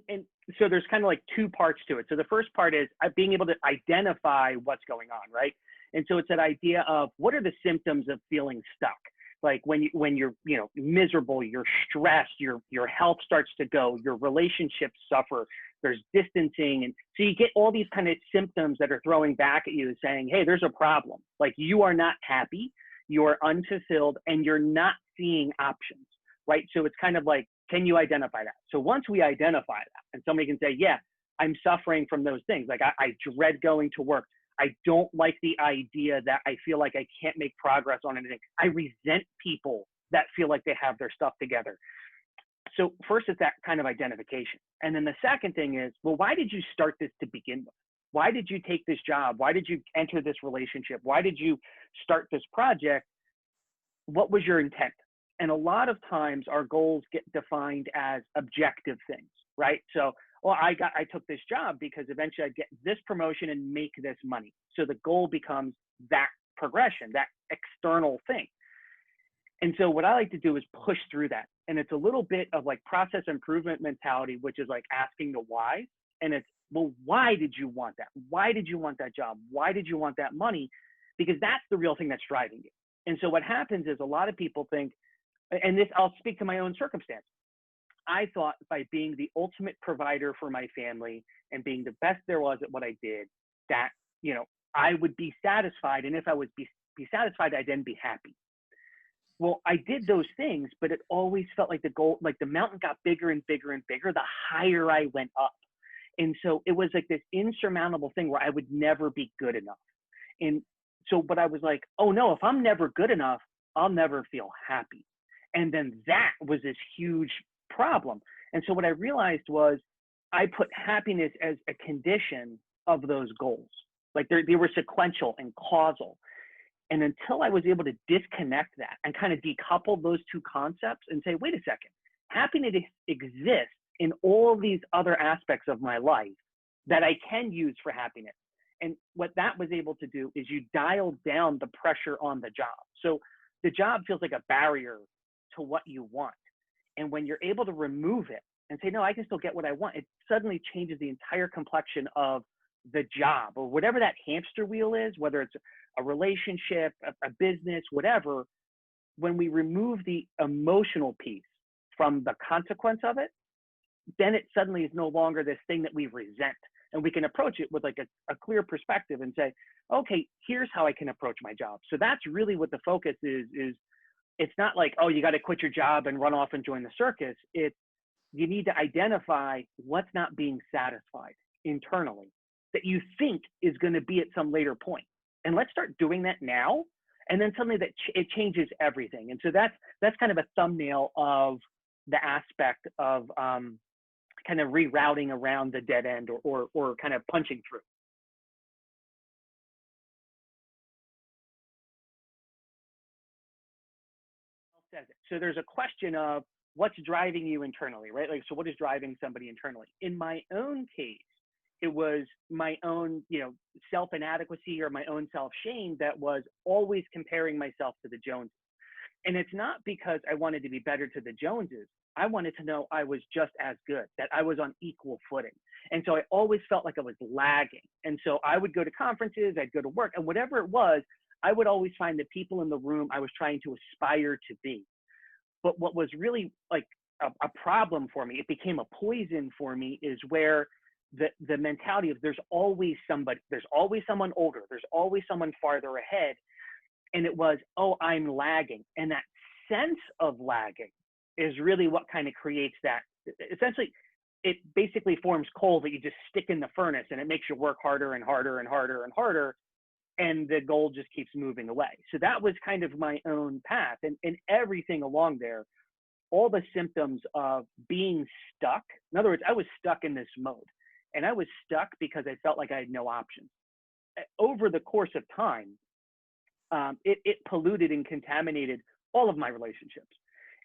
And so there's kind of like two parts to it. So the first part is being able to identify what's going on, right? And so it's that idea of what are the symptoms of feeling stuck? Like when you're miserable, you're stressed, your health starts to go, your relationships suffer, there's distancing, and so you get all these kind of symptoms that are throwing back at you saying, hey, there's a problem. Like you are not happy, you are unfulfilled, and you're not seeing options, right? So it's kind of like, can you identify that? So once we identify that, and somebody can say, yeah, I'm suffering from those things. Like I dread going to work. I don't like the idea that I feel like I can't make progress on anything. I resent people that feel like they have their stuff together. So first it's that kind of identification. And then the second thing is, well, why did you start this to begin with? Why did you take this job? Why did you enter this relationship? Why did you start this project? What was your intent? And a lot of times our goals get defined as objective things, right? So, well, I took this job because eventually I'd get this promotion and make this money. So the goal becomes that progression, that external thing. And so what I like to do is push through that. And it's a little bit of like process improvement mentality, which is like asking the why. And it's, well, why did you want that? Why did you want that job? Why did you want that money? Because that's the real thing that's driving you. And so what happens is a lot of people think, and this, I'll speak to my own circumstance. I thought by being the ultimate provider for my family and being the best there was at what I did, that, I would be satisfied. And if I would be satisfied, I'd then be happy. Well, I did those things, but it always felt like the goal, like the mountain got bigger and bigger and bigger, the higher I went up. And so it was like this insurmountable thing where I would never be good enough. And so, but I was like, oh no, if I'm never good enough, I'll never feel happy. And then that was this huge problem. And so what I realized was I put happiness as a condition of those goals. Like they were sequential and causal. And until I was able to disconnect that and kind of decouple those two concepts and say, wait a second, happiness exists in all these other aspects of my life that I can use for happiness. And what that was able to do is you dial down the pressure on the job. So the job feels like a barrier to what you want. And when you're able to remove it and say, no, I can still get what I want, it suddenly changes the entire complexion of the job or whatever that hamster wheel is, whether it's a relationship, a business, whatever. When we remove the emotional piece from the consequence of it, then it suddenly is no longer this thing that we resent. And we can approach it with like a clear perspective and say, okay, here's how I can approach my job. So that's really what the focus is it's not like, oh, you got to quit your job and run off and join the circus. It's you need to identify what's not being satisfied internally that you think is going to be at some later point. And let's start doing that now. And then suddenly it changes everything. And so that's kind of a thumbnail of the aspect of kind of rerouting around the dead end or kind of punching through. So there's a question of what's driving you internally, right? Like, so what is driving somebody internally? In my own case, it was my own, self-inadequacy or my own self-shame that was always comparing myself to the Joneses. And it's not because I wanted to be better to the Joneses. I wanted to know I was just as good, that I was on equal footing. And so I always felt like I was lagging. And so I would go to conferences, I'd go to work, and whatever it was, I would always find the people in the room I was trying to aspire to be. But what was really like a problem for me, it became a poison for me, is where the mentality of there's always somebody, there's always someone older, there's always someone farther ahead. And it was, oh, I'm lagging. And that sense of lagging is really what kind of creates that. Essentially, it basically forms coal that you just stick in the furnace and it makes you work harder and harder and harder and harder. And the goal just keeps moving away. So that was kind of my own path. And everything along there, all the symptoms of being stuck. In other words, I was stuck in this mode. And I was stuck because I felt like I had no options. Over the course of time, it polluted and contaminated all of my relationships.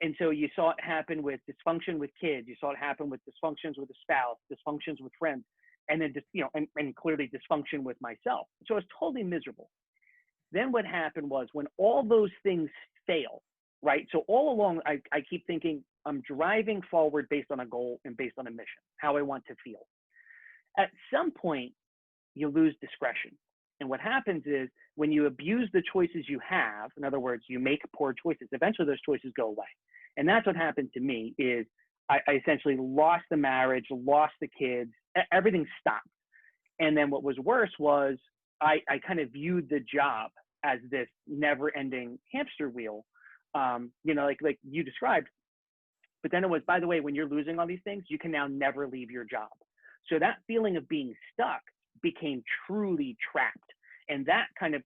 And so you saw it happen with dysfunction with kids. You saw it happen with dysfunctions with a spouse, dysfunctions with friends, and then just, and clearly dysfunction with myself. So I was totally miserable. Then what happened was when all those things fail, right? So all along, I keep thinking I'm driving forward based on a goal and based on a mission, how I want to feel. At some point, you lose discretion. And what happens is when you abuse the choices you have, in other words, you make poor choices, eventually those choices go away. And that's what happened to me is I essentially lost the marriage, lost the kids, everything stopped. And then what was worse was I kind of viewed the job as this never-ending hamster wheel, like you described. But then it was, by the way, when you're losing all these things, you can now never leave your job. So that feeling of being stuck became truly trapped. And that kind of,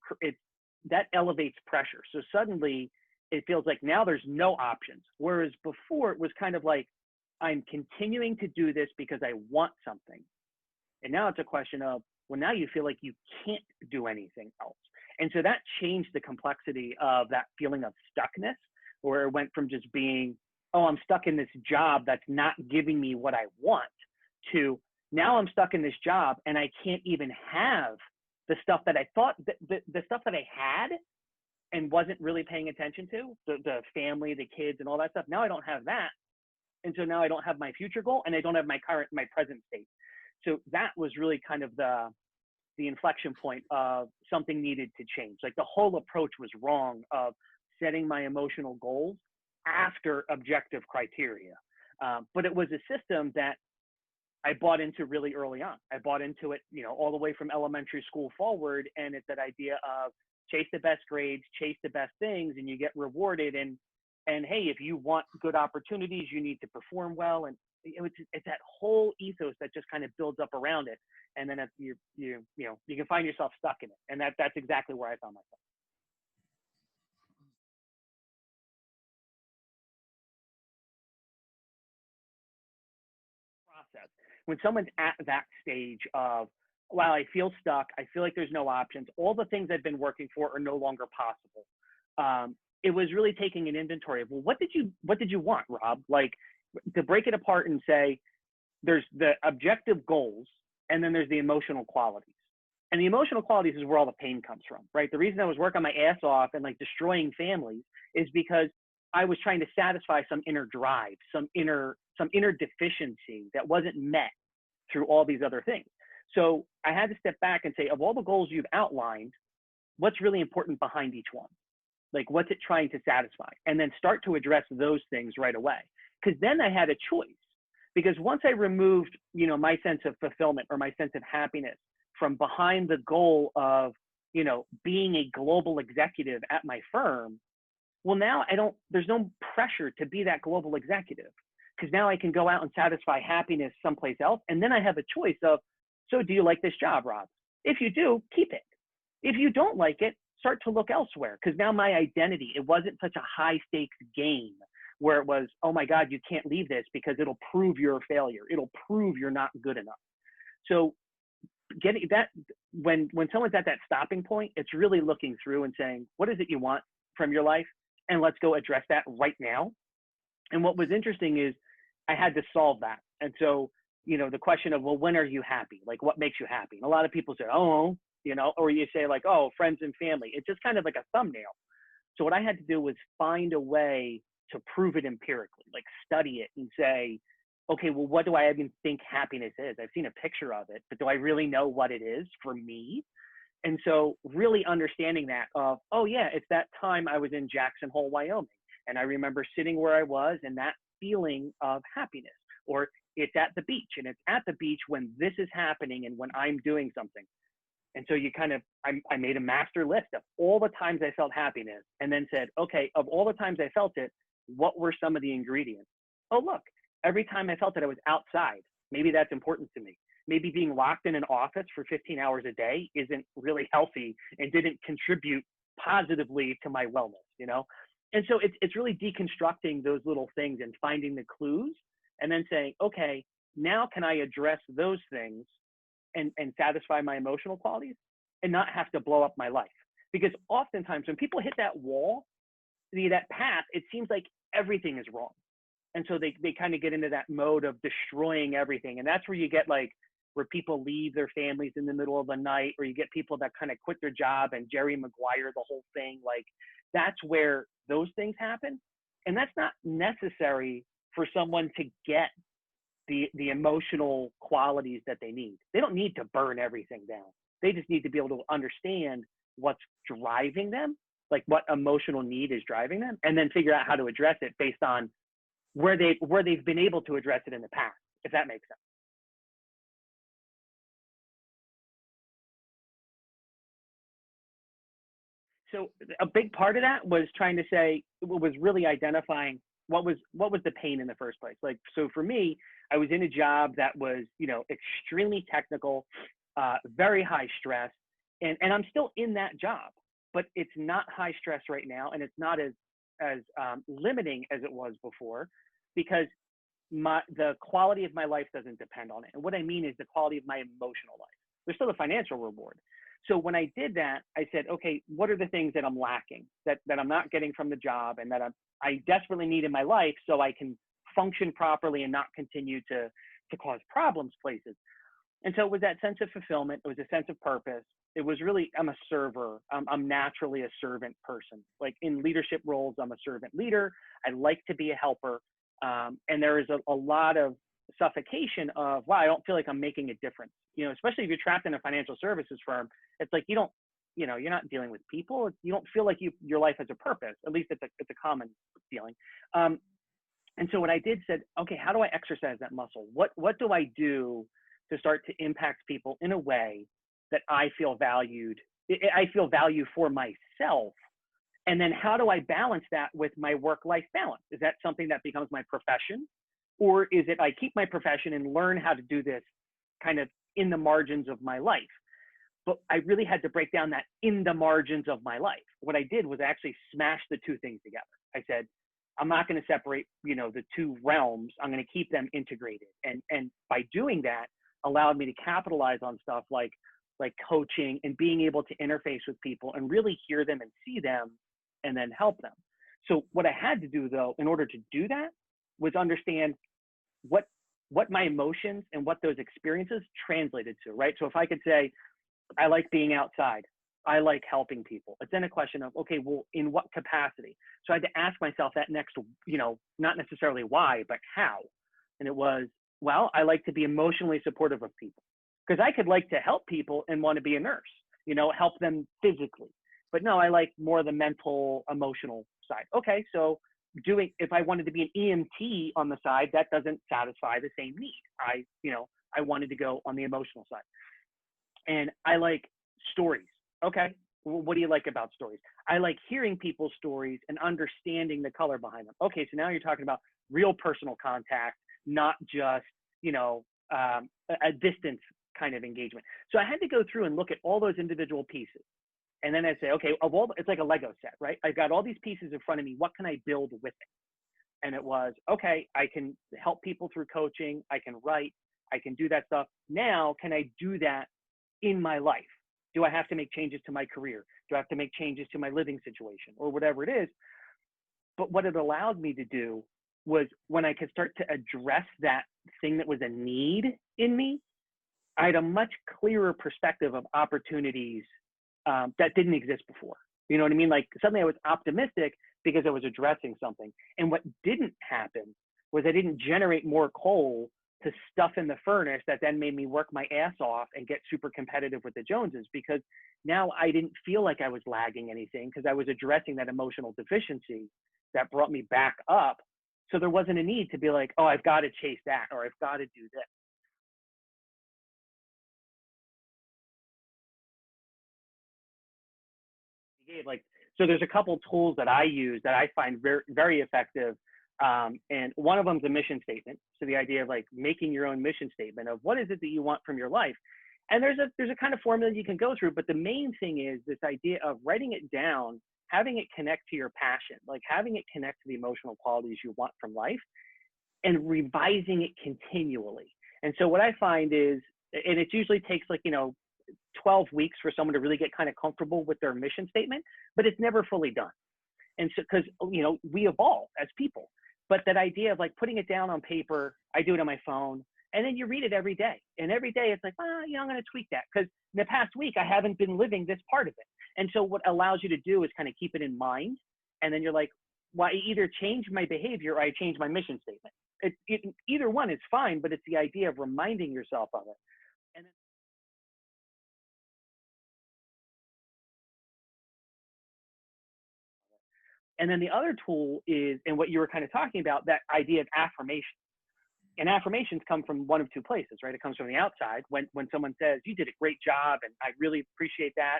that elevates pressure. So suddenly it feels like now there's no options. Whereas before it was kind of like, I'm continuing to do this because I want something. And now it's a question of, well, now you feel like you can't do anything else. And so that changed the complexity of that feeling of stuckness, where it went from just being, oh, I'm stuck in this job that's not giving me what I want, to now I'm stuck in this job and I can't even have the stuff that I thought, the stuff that I had and wasn't really paying attention to, the family, the kids, and all that stuff. Now I don't have that. And so now I don't have my future goal and I don't have my present state. So that was really kind of the inflection point of something needed to change. Like the whole approach was wrong of setting my emotional goals after objective criteria. But it was a system that I bought into really early on. I bought into it, all the way from elementary school forward. And it's that idea of chase the best grades, chase the best things, and you get rewarded. And hey, if you want good opportunities, you need to perform well. And it's that whole ethos that just kind of builds up around it. And then you can find yourself stuck in it. And that's exactly where I found myself. Process. When someone's at that stage of, wow, I feel stuck, I feel like there's no options, all the things I've been working for are no longer possible. It was really taking an inventory of, well, what did you want, Rob? Like, to break it apart and say, there's the objective goals, and then there's the emotional qualities. And the emotional qualities is where all the pain comes from, right? The reason I was working my ass off and like destroying families is because I was trying to satisfy some inner drive, some inner deficiency that wasn't met through all these other things. So I had to step back and say, of all the goals you've outlined, what's really important behind each one? Like, what's it trying to satisfy? And then start to address those things right away. Because then I had a choice. Because once I removed, my sense of fulfillment or my sense of happiness from behind the goal of, being a global executive at my firm, well, now there's no pressure to be that global executive, because now I can go out and satisfy happiness someplace else. And then I have a choice of, so do you like this job, Rob? If you do, keep it. If you don't like it, start to look elsewhere. Because now my identity, it wasn't such a high stakes game where it was, oh my God, you can't leave this because it'll prove you're a failure. It'll prove you're not good enough. So getting that, when someone's at that stopping point, it's really looking through and saying, what is it you want from your life? And let's go address that right now. And what was interesting is I had to solve that. And so, the question of, well, when are you happy? Like, what makes you happy? And a lot of people say, oh, or you say like, oh, friends and family. It's just kind of like a thumbnail. So what I had to do was find a way to prove it empirically, like study it and say, okay, well, what do I even think happiness is? I've seen a picture of it, but do I really know what it is for me? And so really understanding that of, oh yeah, it's that time I was in Jackson Hole, Wyoming. And I remember sitting where I was and that feeling of happiness. Or it's at the beach, and it's at the beach when this is happening and when I'm doing something. And so I made a master list of all the times I felt happiness, and then said, okay, of all the times I felt it, what were some of the ingredients? Oh, look, every time I felt it, I was outside. Maybe that's important to me. Maybe being locked in an office for 15 hours a day isn't really healthy and didn't contribute positively to my wellness, And so it's really deconstructing those little things and finding the clues and then saying, okay, now can I address those things and satisfy my emotional qualities and not have to blow up my life? Because oftentimes when people hit that wall, that path, it seems like everything is wrong. And so they kind of get into that mode of destroying everything. And that's where you get like, where people leave their families in the middle of the night, or you get people that kind of quit their job and Jerry Maguire the whole thing. Like, that's where those things happen. And that's not necessary for someone to get the emotional qualities that they need. They don't need to burn everything down. They just need to be able to understand what's driving them, like what emotional need is driving them, and then figure out how to address it based on where they've been able to address it in the past, if that makes sense. So a big part of that was trying to say, was really identifying what was the pain in the first place. Like, so for me, I was in a job that was, extremely technical, very high stress, and I'm still in that job, but it's not high stress right now, and it's not as limiting as it was before, because the quality of my life doesn't depend on it. And what I mean is the quality of my emotional life. There's still a financial reward. So when I did that, I said, okay, what are the things that I'm lacking, that I'm not getting from the job, and that I desperately need in my life so I can function properly and not continue to cause problems places. And so it was that sense of fulfillment. It was a sense of purpose. It was really, I'm a server. I'm naturally a servant person. Like in leadership roles, I'm a servant leader. I like to be a helper. And there is a lot of suffocation of, wow, I don't feel like I'm making a difference. Especially if you're trapped in a financial services firm, it's like you're not dealing with people. You don't feel like your life has a purpose. At least it's a common feeling. And so what I did said, okay, how do I exercise that muscle? What do I do to start to impact people in a way that I feel valued? I feel value for myself. And then how do I balance that with my work-life balance? Is that something that becomes my profession? Or is it I keep my profession and learn how to do this kind of in the margins of my life? But I really had to break down that in the margins of my life. What I did was actually smash the two things together. I said, I'm not going to separate, the two realms. I'm going to keep them integrated. And by doing that, allowed me to capitalize on stuff like coaching and being able to interface with people and really hear them and see them and then help them. So what I had to do, though, in order to do that, was understand what my emotions and what those experiences translated to, right? So if I could say, I like being outside, I like helping people, it's then a question of, okay, well, in what capacity? So I had to ask myself that next, not necessarily why, but how. And it was, well, I like to be emotionally supportive of people, because I could like to help people and want to be a nurse, help them physically. But no, I like more the mental, emotional side. Okay, so if I wanted to be an EMT on the side, that doesn't satisfy the same need. I wanted to go on the emotional side. And I like stories. Okay, well, what do you like about stories? I like hearing people's stories and understanding the color behind them. Okay, so now you're talking about real personal contact, not just, a distance kind of engagement. So I had to go through and look at all those individual pieces. And then I'd say, okay, it's like a Lego set, right? I've got all these pieces in front of me. What can I build with it? And it was, okay, I can help people through coaching. I can write. I can do that stuff. Now, can I do that in my life? Do I have to make changes to my career? Do I have to make changes to my living situation or whatever it is? But what it allowed me to do was, when I could start to address that thing that was a need in me, I had a much clearer perspective of opportunities that didn't exist before. You know what I mean? Like suddenly I was optimistic because I was addressing something. And what didn't happen was I didn't generate more coal to stuff in the furnace that then made me work my ass off and get super competitive with the Joneses, because now I didn't feel like I was lagging anything, because I was addressing that emotional deficiency that brought me back up. So there wasn't a need to be like, oh, I've got to chase that, or I've got to do this. So there's a couple tools that I use that I find very, very effective. And one of them is a mission statement. So the idea of like making your own mission statement of what is it that you want from your life. And there's a kind of formula you can go through, but the main thing is this idea of writing it down, having it connect to your passion, like having it connect to the emotional qualities you want from life, and revising it continually. And so what I find is, and it usually takes 12 weeks for someone to really get kind of comfortable with their mission statement, but it's never fully done. And so, because, we evolve as people, but that idea of like putting it down on paper, I do it on my phone, and then you read it every day. And every day it's like, I'm going to tweak that, because in the past week, I haven't been living this part of it. And so what allows you to do is kind of keep it in mind. And then you're like, well, I either change my behavior or I change my mission statement. Either one is fine, but it's the idea of reminding yourself of it. And then, the other tool is, and what you were kind of talking about, that idea of affirmation. And affirmations come from one of two places, right? It comes from the outside when someone says, you did a great job and I really appreciate that.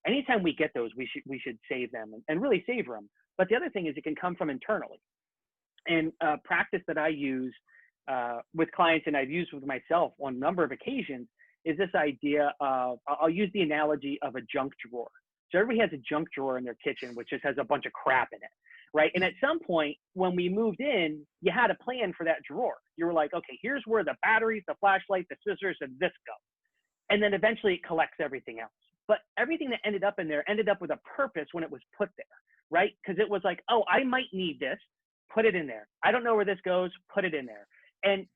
And anytime we get those, we should save them and really savor them. But the other thing is it can come from internally. And a practice that I use with clients, and I've used with myself on a number of occasions, is this idea of, I'll use the analogy of a junk drawer. So everybody has a junk drawer in their kitchen, which just has a bunch of crap in it, right? And at some point when we moved in, you had a plan for that drawer. You were like, okay, here's where the batteries, the flashlight, the scissors, and this go. And then eventually it collects everything else. But everything that ended up in there ended up with a purpose when it was put there, right? Because it was like, oh, I might need this, put it in there. I don't know where this goes, put it in there. And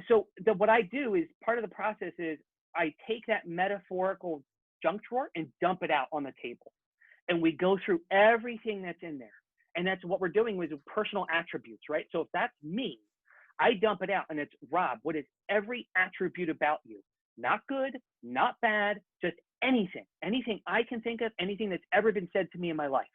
so what I do is, part of the process is I take that metaphorical junk drawer and dump it out on the table. And we go through everything that's in there. And that's what we're doing with personal attributes, right? So if that's me, I dump it out and it's, Rob, what is every attribute about you? Not good, not bad, just anything I can think of, anything that's ever been said to me in my life.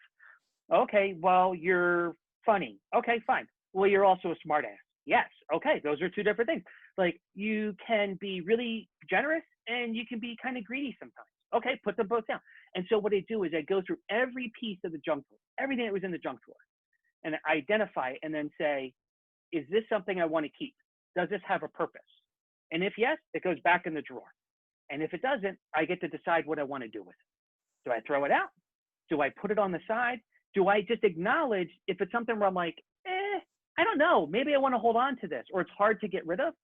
Okay, well, you're funny. Okay, fine. Well, you're also a smart ass. Yes. Okay, those are two different things. Like, you can be really generous and you can be kind of greedy sometimes. Okay, put them both down. And so what I do is I go through every piece of the junk drawer, everything that was in the junk drawer, and I identify and then say, is this something I want to keep? Does this have a purpose? And if yes, it goes back in the drawer. And if it doesn't, I get to decide what I want to do with it. Do I throw it out? Do I put it on the side? Do I just acknowledge if it's something where I'm like, I don't know, maybe I want to hold on to this, or it's hard to get rid of,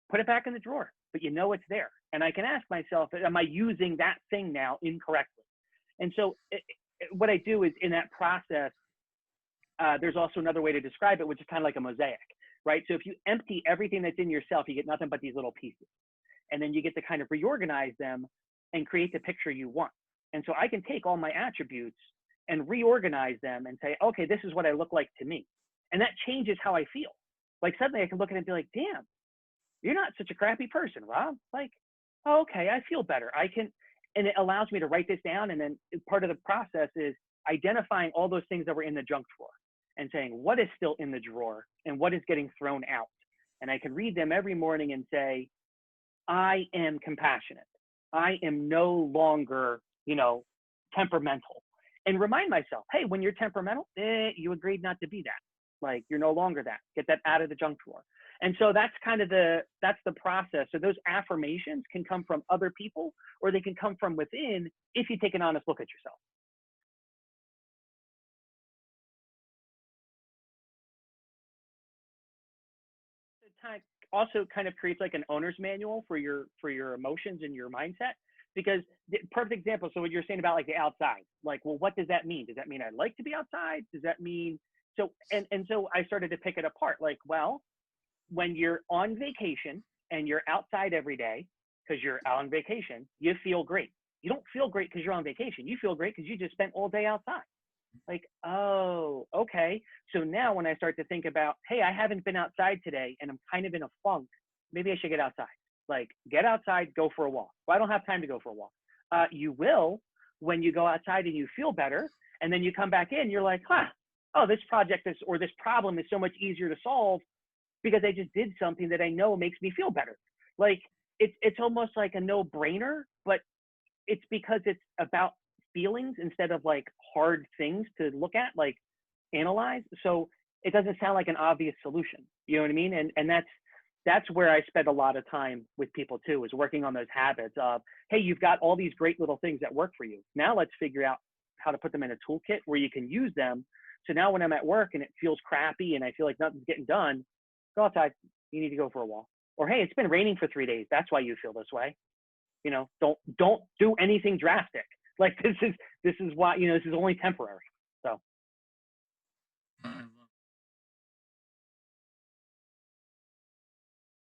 put it back in the drawer, but you know it's there. And I can ask myself, am I using that thing now incorrectly? And so what I do is, in that process, there's also another way to describe it, which is kind of like a mosaic, right? So if you empty everything that's in yourself, you get nothing but these little pieces. And then you get to kind of reorganize them and create the picture you want. And so I can take all my attributes and reorganize them and say, okay, this is what I look like to me. And that changes how I feel. Like, suddenly I can look at it and be like, damn, you're not such a crappy person, Rob. Like, oh, okay, I feel better. And it allows me to write this down. And then part of the process is identifying all those things that were in the junk drawer and saying, what is still in the drawer and what is getting thrown out? And I can read them every morning and say, I am compassionate. I am no longer, temperamental. And remind myself, hey, when you're temperamental, you agreed not to be that. Like, you're no longer that. Get that out of the junk drawer. And so that's kind of that's the process. So those affirmations can come from other people, or they can come from within if you take an honest look at yourself. It also kind of creates like an owner's manual for your emotions and your mindset. Because the perfect example, so what you're saying about like the outside, like, well, what does that mean? Does that mean I like to be outside? Does that mean, so I started to pick it apart. Like, well, when you're on vacation and you're outside every day because you're out on vacation, you feel great. You don't feel great because you're on vacation. You feel great because you just spent all day outside. Like, oh, okay. So now when I start to think about, hey, I haven't been outside today and I'm kind of in a funk, maybe I should get outside. Like, get outside, go for a walk. Well, I don't have time to go for a walk. You will when you go outside and you feel better. And then you come back in, you're like, oh, this project or this problem is so much easier to solve because I just did something that I know makes me feel better. Like, it's almost like a no-brainer, but it's because it's about feelings instead of like hard things to look at, like analyze. So it doesn't sound like an obvious solution. You know what I mean? And that's where I spend a lot of time with people too, is working on those habits of, hey, you've got all these great little things that work for you. Now let's figure out how to put them in a toolkit where you can use them. So now when I'm at work and it feels crappy and I feel like nothing's getting done, go outside. You need to go for a walk. Or, hey, it's been raining for 3 days. That's why you feel this way. Don't do anything drastic. Like, this is why, this is only temporary. So.